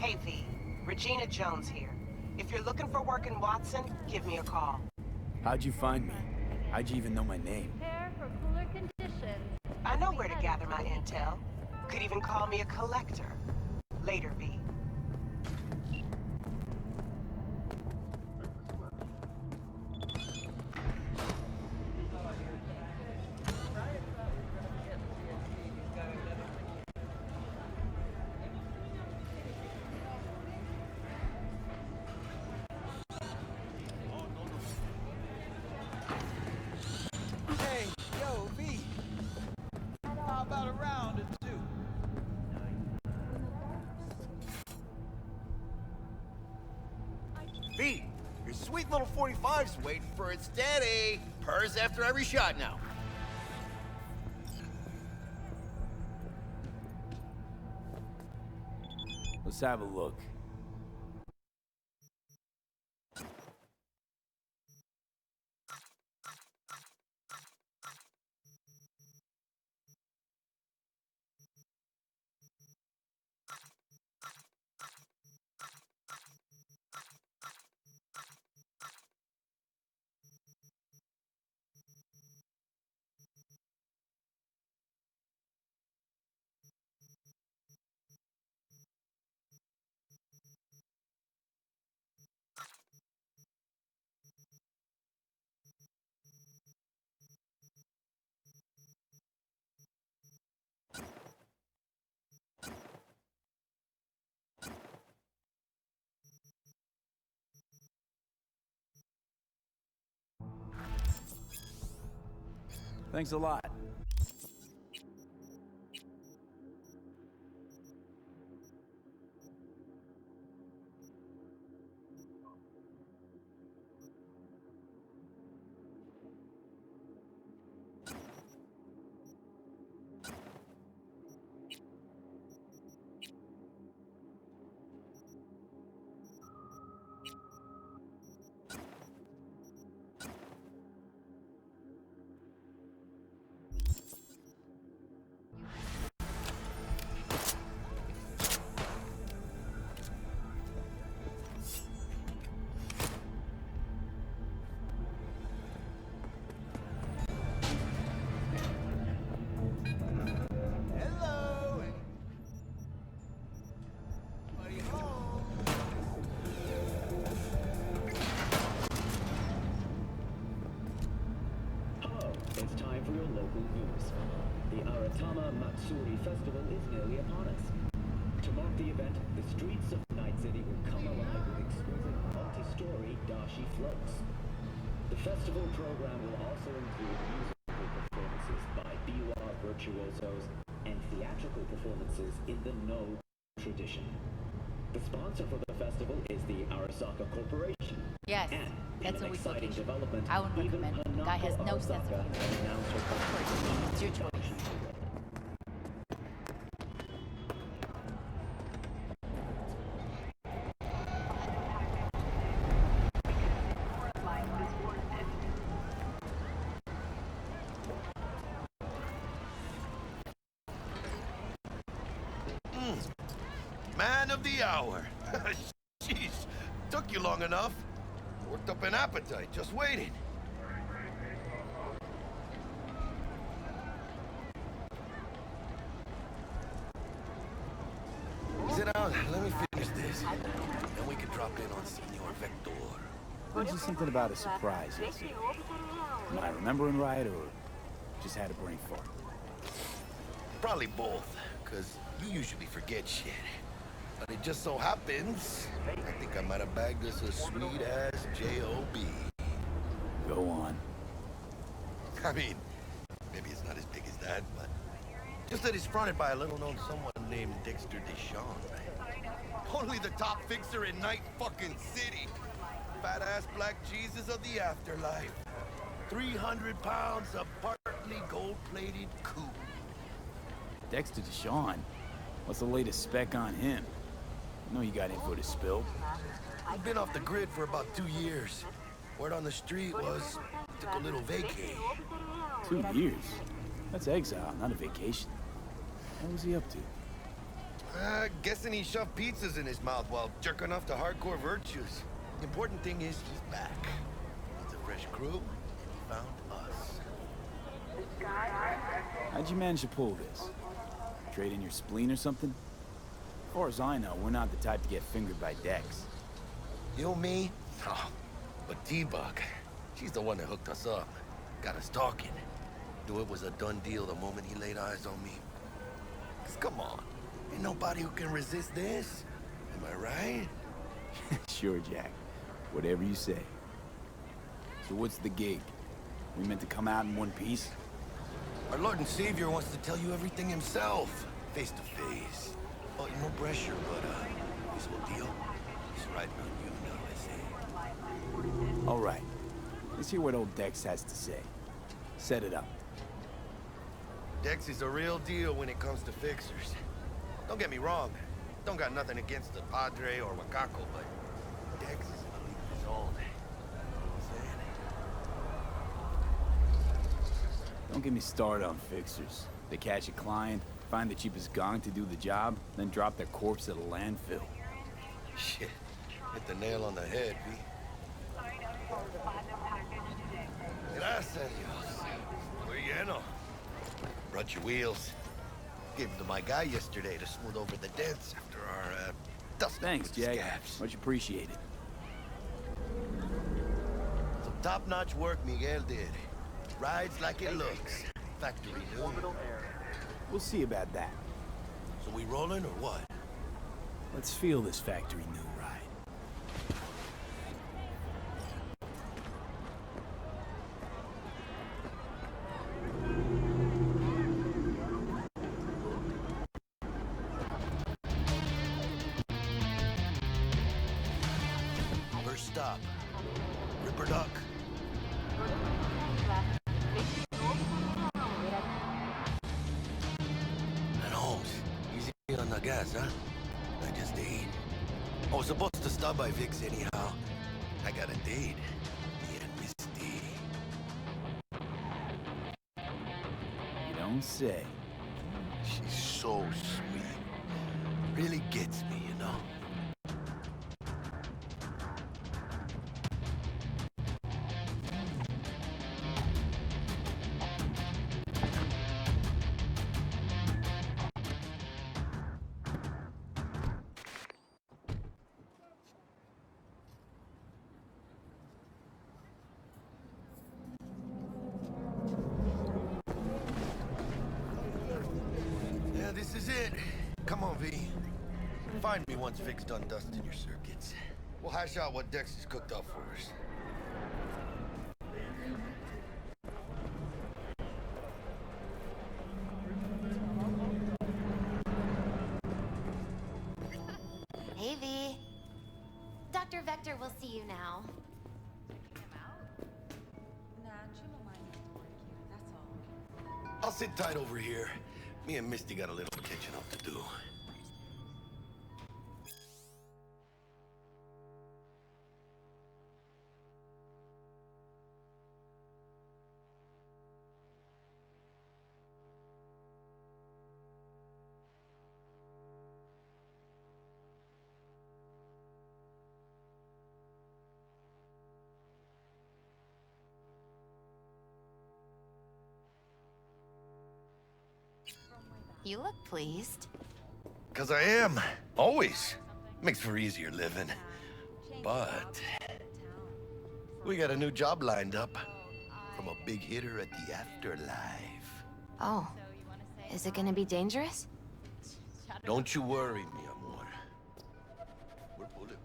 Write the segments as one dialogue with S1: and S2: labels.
S1: Hey V, Regina Jones here. If you're looking for work in Watson, give me a call.
S2: How'd you find me? How'd you even know my name?
S3: Prepare for cooler conditions.
S1: I know where to gather my intel. Could even call me a collector. Later, V.
S4: V, your sweet little 45's waiting for its daddy. Purrs after every shot now.
S2: Let's have a look. Thanks a lot.
S5: Festival is nearly upon us. To mark the event, the streets of Night City will come alive with exquisite multi-story dashi floats. The festival program will also include musical performances by biwa virtuosos and theatrical performances in the No tradition. The sponsor for the festival is the Arasaka Corporation.
S6: Yes,
S5: and
S6: that's
S5: an
S6: a weak
S5: exciting
S6: location.
S5: development.
S6: I would recommend it. The guy has no sense of humor.
S5: Announced her
S6: It's your choice.
S4: Man of the hour. Jeez, took you long enough. Worked up an appetite, just waiting. Sit down, let me finish this. Then we can drop in on Senor Vector.
S2: There's just something about a surprise yesterday. Am I remembering right, or just had a brain fart?
S4: Probably both, because you usually forget shit. But it just so happens, I think I might have bagged us a sweet-ass J.O.B.
S2: Go on.
S4: I mean, maybe it's not as big as that, but just that he's fronted by a little-known someone named Dexter Deshawn. Only the top fixer in Night fucking City. Fat-ass black Jesus of the afterlife. 300 pounds of partly gold-plated coup.
S2: Dexter Deshawn? What's the latest spec on him? I know you got info to spill.
S4: I've been off the grid for about 2 years. Word on the street was, took a little vacay.
S2: 2 years? That's exile, not a vacation. What was he up to?
S4: Guessing he shoved pizzas in his mouth while jerking off to hardcore virtues. The important thing is he's back. It's a fresh crew, and he found us.
S2: How'd you manage to pull this? Trade in your spleen or something? As far as I know, we're not the type to get fingered by Dex.
S4: You, me? No. But T-Bug, she's the one that hooked us up. Got us talking. Knew it was a done deal the moment he laid eyes on me. 'Cause come on, ain't nobody who can resist this. Am I right?
S2: Sure, Jack. Whatever you say. So what's the gig? We meant to come out in one piece?
S4: Our Lord and Savior wants to tell you everything himself, face to face. Oh, no pressure, but this whole deal, he's riding on you now, I say.
S2: All right. Let's hear what old Dex has to say. Set it up.
S4: Dex is a real deal when it comes to fixers. Don't get me wrong. Don't got nothing against the Padre or Wakako, but Dex is in a league of his own.
S2: Don't get me started on fixers. They catch a client, find the cheapest gong to do the job, then drop their corpse at a landfill.
S4: Shit. Hit the nail on the head, V. Gracias, Dios. Muy lleno. Brought your wheels. Gave them to my guy yesterday to smooth over the dents after our, dust.
S2: Thanks, Jack.
S4: Scabs.
S2: Much appreciated.
S4: Some top-notch work Miguel did. Rides like it looks. Factory new.
S2: We'll see about that.
S4: So we rolling or what?
S2: Let's feel this factory new ride.
S4: First stop. Ripper Duck. And Holmes, easy on the gas, huh? I just ate. I was supposed to stop by Vic's anyhow. I got a date. Me and Misty.
S2: You don't say.
S4: She's so sweet. Really gets me, you know? Yeah, this is it. Come on, V. Find me once Vic's done dusting your circuits. We'll hash out what Dex has cooked up for us.
S7: Hey, V. Dr. Vector will see you now.
S4: I'll sit tight over here. Me and Misty got a little catching up to do.
S7: You look pleased.
S4: 'Cause I am. Always. Makes for easier living. But we got a new job lined up from a big hitter at the afterlife.
S7: Oh, is it gonna be dangerous?
S4: Don't you worry, mi amor. We're bulletproof.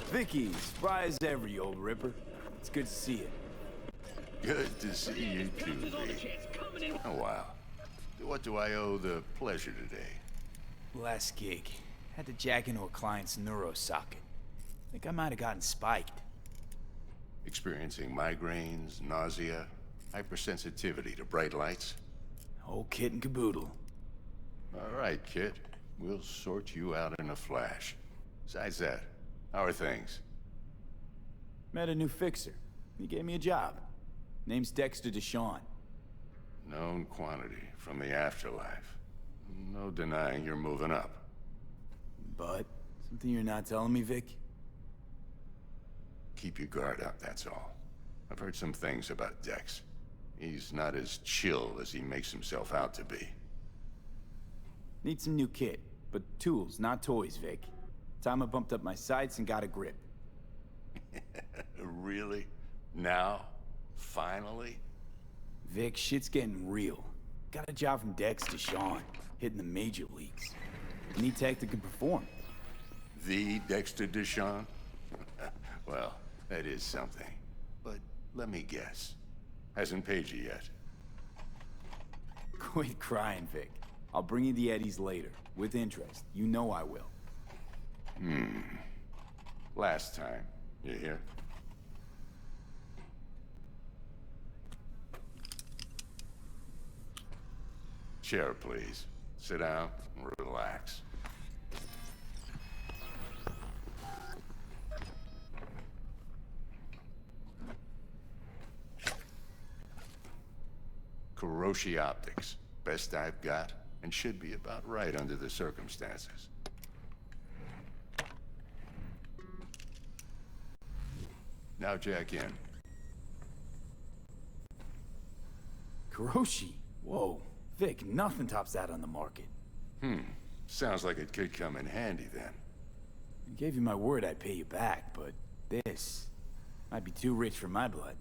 S2: Vicky, spry as ever, you old ripper. It's good to see you.
S8: Good to see you too, V. Oh, wow. What do I owe the pleasure today?
S2: Last gig. Had to jack into a client's neuro socket. Think I might have gotten spiked.
S8: Experiencing migraines, nausea, hypersensitivity to bright lights?
S2: Whole kit and caboodle.
S8: All right, kid. We'll sort you out in a flash. Besides that, how are things?
S2: Met a new fixer. He gave me a job. Name's Dexter Deshawn.
S8: Known quantity from the afterlife. No denying you're moving up.
S2: But, something you're not telling me, Vic?
S8: Keep your guard up, that's all. I've heard some things about Dex. He's not as chill as he makes himself out to be.
S2: Need some new kit, but tools, not toys, Vic. Time I bumped up my sights and got a grip.
S8: Really? Now? Finally?
S2: Vic, shit's getting real. Got a job from Dex Deshawn, hitting the major leagues. Need tech that can perform.
S8: The Dexter Deshawn? Well, that is something. But let me guess. Hasn't paid you yet.
S2: Quit crying, Vic. I'll bring you the eddies later, with interest. You know I will.
S8: Last time. You hear? Chair, please. Sit down and relax. Kuroshi Optics. Best I've got, and should be about right under the circumstances. Now jack in.
S2: Kuroshi? Whoa. Vic, nothing tops that on the market.
S8: Sounds like it could come in handy then.
S2: I gave you my word I'd pay you back, but this might be too rich for my blood.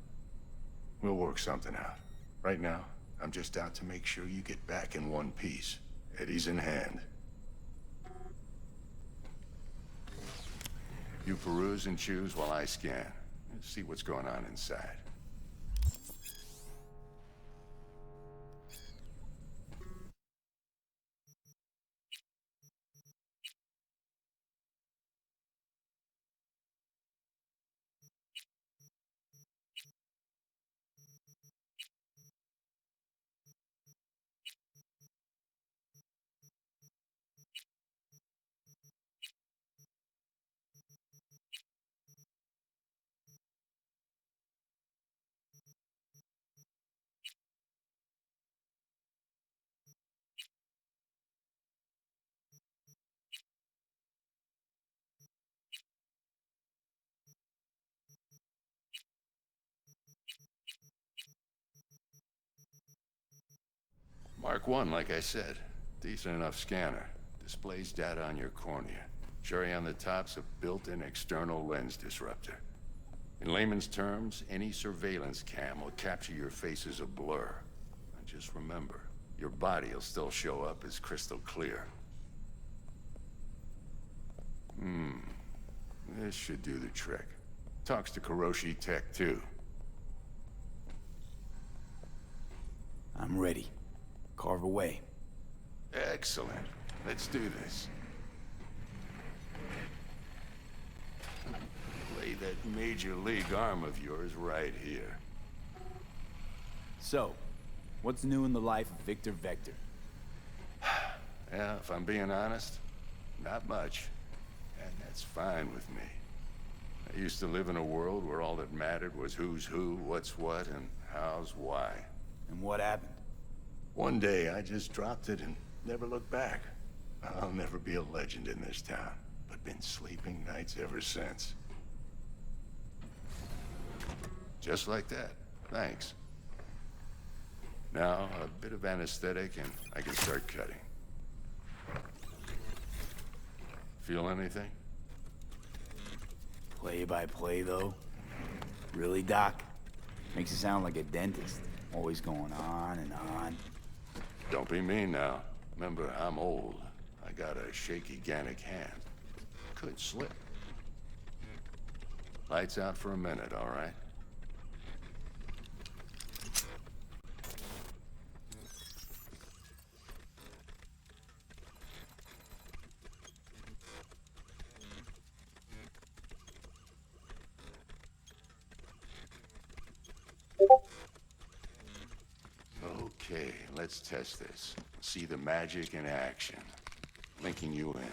S8: We'll work something out. Right now, I'm just out to make sure you get back in one piece. Eddie's in hand. You peruse and choose while I scan. See what's going on inside. Mark 1, like I said. Decent enough scanner. Displays data on your cornea. Cherry on the top's a built-in external lens disruptor. In layman's terms, any surveillance cam will capture your face as a blur. And just remember, your body will still show up as crystal clear. This should do the trick. Talks to Kuroshi Tech, too.
S2: I'm ready. Carve away.
S8: Excellent. Let's do this. Lay that major league arm of yours right here.
S2: So, what's new in the life of Victor Vector?
S8: Yeah, if I'm being honest, not much. And that's fine with me. I used to live in a world where all that mattered was who's who, what's what, and how's why.
S2: And what happened?
S8: One day, I just dropped it and never looked back. I'll never be a legend in this town, but been sleeping nights ever since. Just like that. Thanks. Now, a bit of anesthetic and I can start cutting. Feel anything?
S2: Play by play, though? Really, Doc? Makes you sound like a dentist. Always going on and on.
S8: Don't be mean now. Remember, I'm old. I got a shaky Gannic hand. Could slip. Lights out for a minute, all right? let's test this. See the magic in action. Linking you in.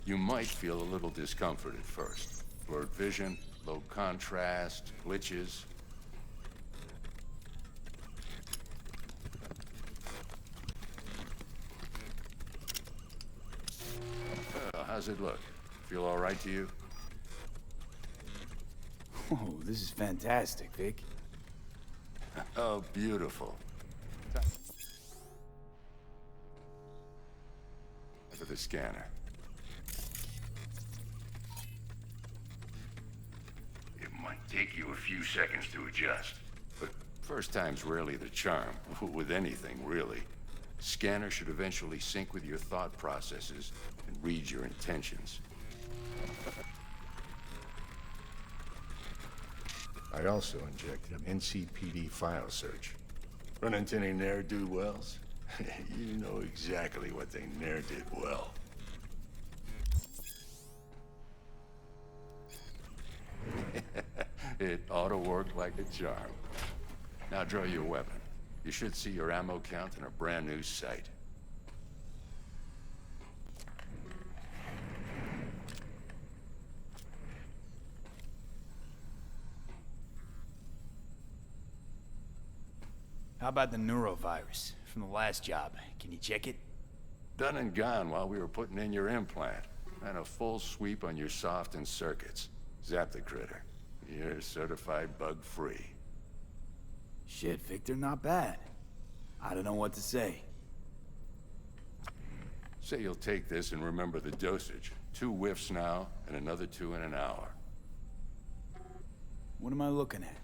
S8: You might feel a little discomfort at first. Blurred vision, low contrast, glitches. How's it look? Feel all right to you?
S2: Oh, this is fantastic, Vic.
S8: Oh, beautiful. For the scanner. It might take you a few seconds to adjust. But first time's rarely the charm, with anything, really. Scanner should eventually sync with your thought processes and read your intentions. I also injected an NCPD file search. Run into any ne'er-do-wells? You know exactly what they ne'er did well. It ought to work like a charm. Now draw your weapon. You should see your ammo count in a brand new sight.
S2: How about the neurovirus from the last job? Can you check it?
S8: Done and gone while we were putting in your implant. And a full sweep on your soft and circuits. Zap the critter. You're certified bug-free.
S2: Shit, Victor, not bad. I don't know what to say.
S8: Say you'll take this and remember the dosage. 2 whiffs now, and another 2 in an hour.
S2: What am I looking at?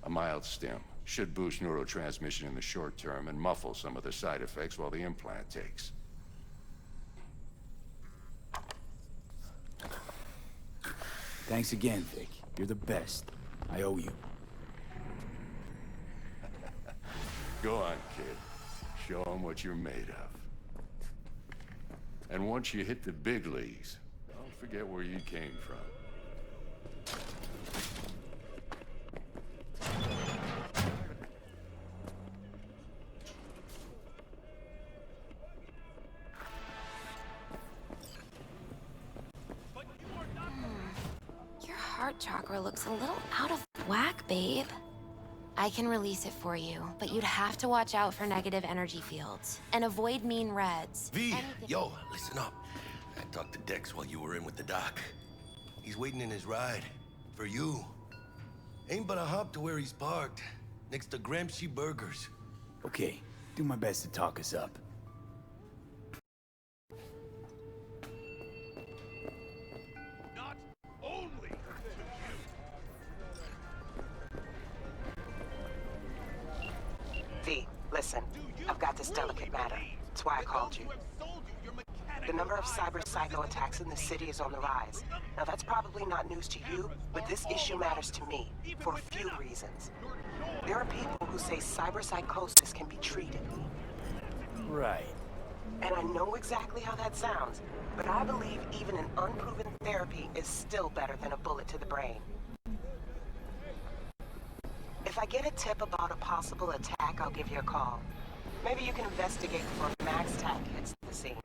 S8: A mild stim. Should boost neurotransmission in the short term and muffle some of the side effects while the implant takes.
S2: Thanks again, Vic. You're the best. I owe you.
S8: Go on, kid. Show them what you're made of. And once you hit the big leagues, don't forget where you came from.
S7: Your heart chakra looks a little out of whack, babe. I can release it for you, but you'd have to watch out for negative energy fields and avoid mean reds.
S4: V,
S7: Anything-
S4: yo, listen up. I talked to Dex while you were in with the doc. He's waiting in his ride. For you. Ain't but a hop to where he's parked. Next to Gramsci Burgers.
S2: Okay, do my best to talk us up.
S4: Not only to
S1: V, listen. I've got this delicate matter. That's why I called you. The number of cyber-psycho attacks in the city is on the rise. Now that's probably not news to you, but this issue matters to me, for a few reasons. There are people who say cyberpsychosis can be treated.
S2: Right.
S1: And I know exactly how that sounds, but I believe even an unproven therapy is still better than a bullet to the brain. If I get a tip about a possible attack, I'll give you a call. Maybe you can investigate before Max Tack hits the scene.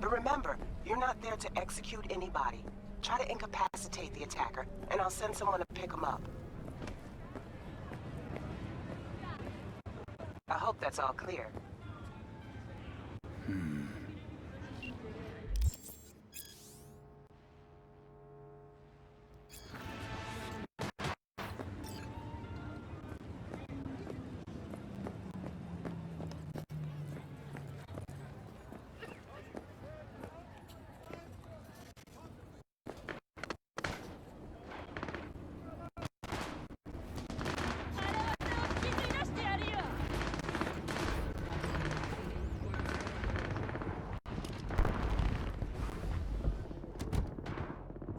S1: But remember, you're not there to execute anybody. Try to incapacitate the attacker, and I'll send someone to pick him up. I hope that's all clear.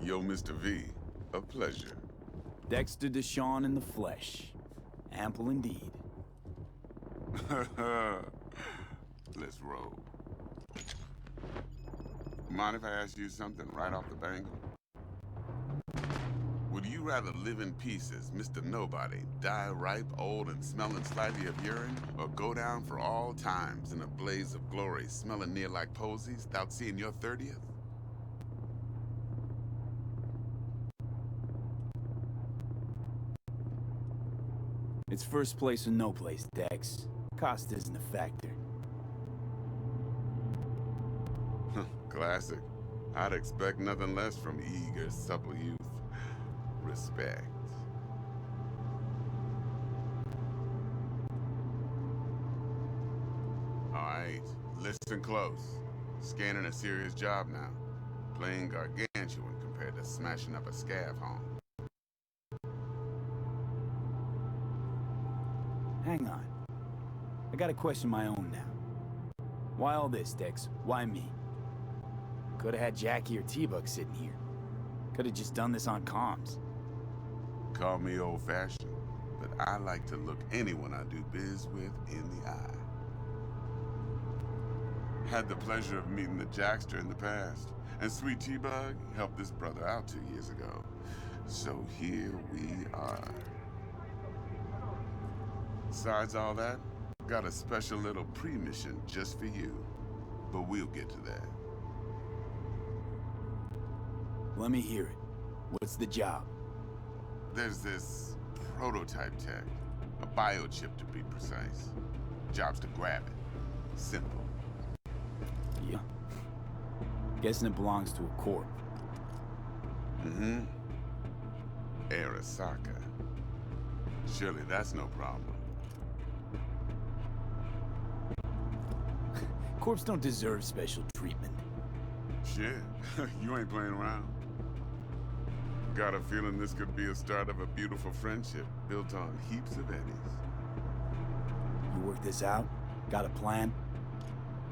S9: Yo, Mr. V, a pleasure.
S2: Dexter Deshawn in the flesh. Ample indeed.
S9: Let's roll. Mind if I ask you something right off the bangle? Would you rather live in pieces, Mr. Nobody, die ripe, old, and smelling slightly of urine, or go down for all times in a blaze of glory, smelling near like posies, without seeing your 30th?
S2: It's first place or no place, Dex. Cost isn't a factor.
S9: Classic. I'd expect nothing less from eager, supple youth. Respect. Alright, listen close. Scanning a serious job now. Playing gargantuan compared to smashing up a scav home.
S2: Hang on. I got a question my own now. Why all this, Dex? Why me? Could've had Jackie or T-Bug sitting here. Could've just done this on comms.
S9: Call me old-fashioned, but I like to look anyone I do biz with in the eye. Had the pleasure of meeting the Jackster in the past, and Sweet T-Bug helped this brother out 2 years ago. So here we are. Besides all that, got a special little pre-mission just for you. But we'll get to that.
S2: Let me hear it. What's the job?
S9: There's this prototype tech, a biochip to be precise. Job's to grab it. Simple.
S2: Yeah. Guessing it belongs to a corp.
S9: Mm-hmm. Arasaka. Surely that's no problem.
S2: Corps don't deserve special treatment.
S9: Shit, you ain't playing around. Got a feeling this could be a start of a beautiful friendship built on heaps of eddies.
S2: You work this out? Got a plan?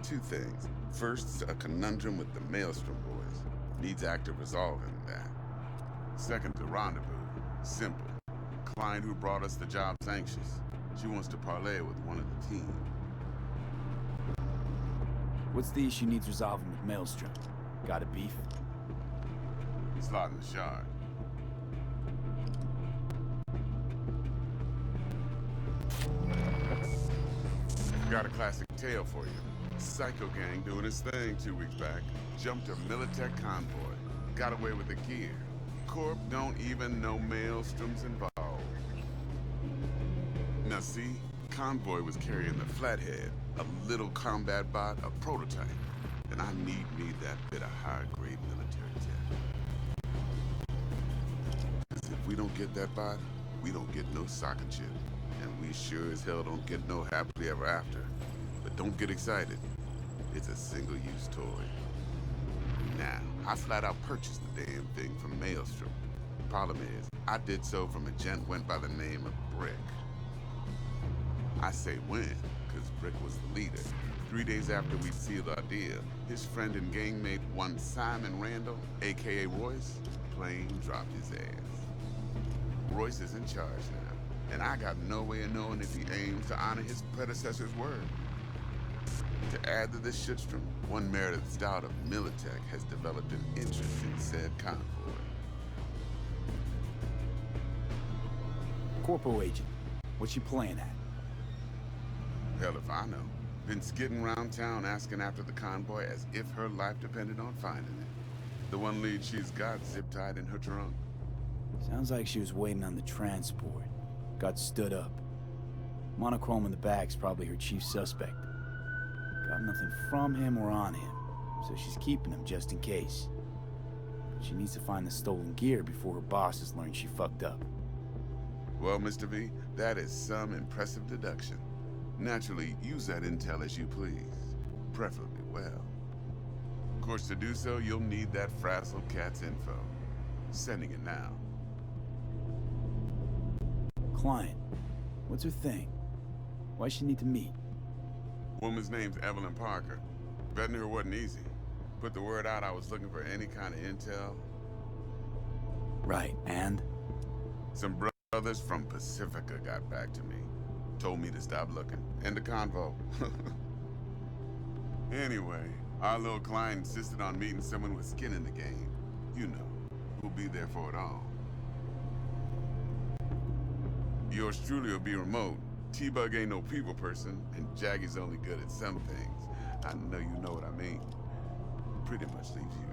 S9: Two things. First, a conundrum with the Maelstrom boys. Needs active resolving that. Second, the rendezvous. Simple. Client who brought us the job's anxious. She wants to parlay with one of the team.
S2: What's the issue needs resolving with Maelstrom? Got a beef?
S9: Slot in the shard. Got a classic tale for you. Psycho gang doing his thing 2 weeks back. Jumped a Militech convoy. Got away with the gear. Corp don't even know Maelstrom's involved. Now see, convoy was carrying the Flathead, a little combat bot, a prototype. And I need that bit of high-grade military tech. 'Cause if we don't get that bot, we don't get no soccer chip. And we sure as hell don't get no happily ever after. But don't get excited. It's a single-use toy. Now, I flat out purchased the damn thing from Maelstrom. Problem is, I did so from a gent went by the name of Brick. I say when, because Brick was the leader. 3 days after we'd sealed our deal, his friend and gangmate, one Simon Randall, aka Royce, plain dropped his ass. Royce is in charge now, and I got no way of knowing if he aims to honor his predecessor's word. To add to this shitstrom, one Meredith Stout of Militech has developed an interest in said convoy.
S2: Corpo agent. What's she playing at?
S9: Hell if I know. Been skidding around town asking after the convoy as if her life depended on finding it. The one lead she's got zip-tied in her trunk.
S2: Sounds like she was waiting on the transport. Got stood up. Monochrome in the back's probably her chief suspect. Got nothing from him or on him, so she's keeping him just in case. She needs to find the stolen gear before her bosses learn she fucked up.
S9: Well, Mr. V, that is some impressive deduction. Naturally, use that intel as you please. Preferably well. Of course, to do so, you'll need that frazzled cat's info. Sending it now.
S2: Client. What's her thing? Why she need to meet?
S9: Woman's name's Evelyn Parker. Vetting her wasn't easy. Put the word out I was looking for any kind of intel.
S2: Right, and?
S9: Some brothers from Pacifica got back to me. Told me to stop looking. End the convo. Anyway, Our little client insisted on meeting someone with skin in the game. You know, who'll be there for it all. Yours truly will be remote. T-Bug ain't no people person, and Jaggy's only good at some things. I know you know what I mean. Pretty much leaves you.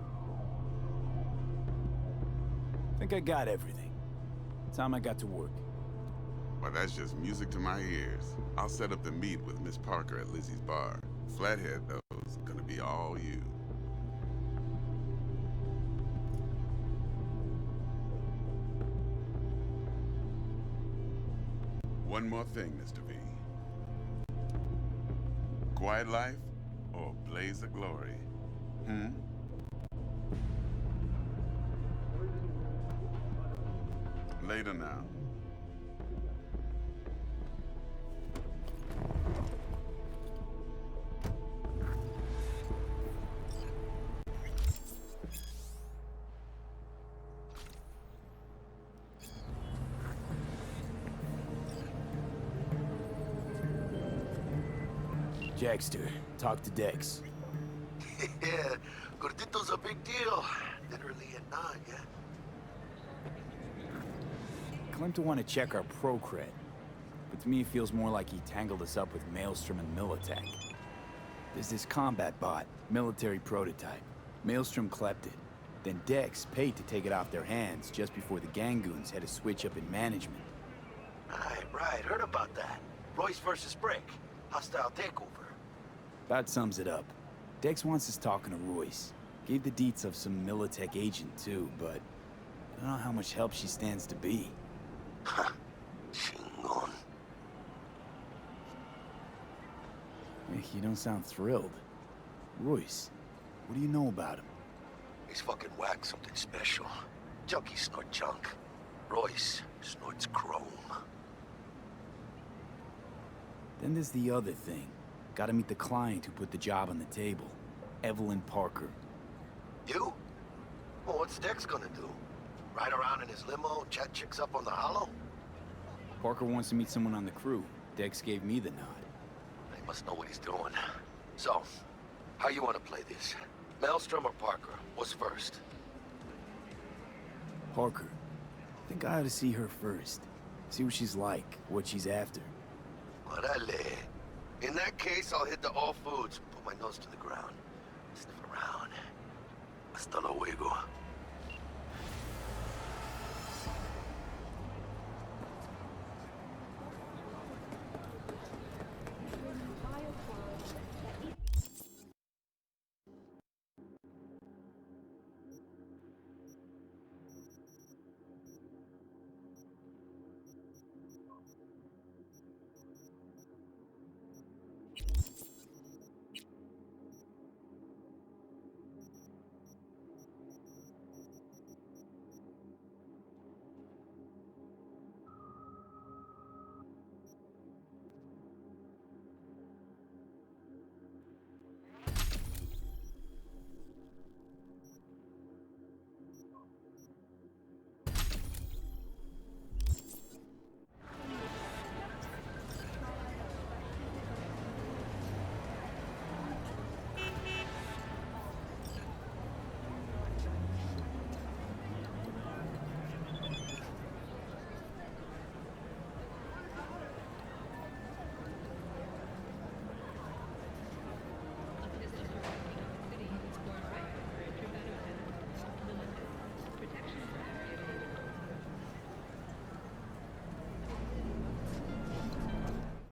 S2: Think I got everything. Time I got to work.
S9: Well, that's just music to my ears. I'll set up the meet with Miss Parker at Lizzie's bar. Flathead, though, is gonna be all you. One more thing, Mr. V. Quiet life or blaze of glory? Later now.
S2: Jackster, talk to Dex.
S10: Yeah, Gordito's a big deal. Literally a nod, yeah?
S2: Claimed to want to check our pro cred, but to me it feels more like he tangled us up with Maelstrom and Militech. There's this combat bot, military prototype. Maelstrom clept it. Then Dex paid to take it off their hands just before the Gangoons had a switch up in management.
S10: Right, heard about that. Royce versus Brick. Hostile takeover.
S2: That sums it up. Dex wants us talking to Royce. Gave the deets of some Militech agent too, but I don't know how much help she stands to be.
S10: Ha! Chingon.
S2: You don't sound thrilled. Royce, what do you know about him?
S10: He's fucking whack something special. Junkies snort junk. Royce snorts chrome.
S2: Then there's the other thing. Gotta meet the client who put the job on the table. Evelyn Parker.
S10: You? Well, what's Dex gonna do? Ride around in his limo, chat chicks up on the hollow?
S2: Parker wants to meet someone on the crew. Dex gave me the nod.
S10: He must know what he's doing. So, how you want to play this? Maelstrom or Parker? What's first?
S2: Parker. Think I ought to see her first. See what she's like, what she's after.
S10: Orale. In that case, I'll hit the all foods, put my nose to the ground. Sniff around. Hasta luego.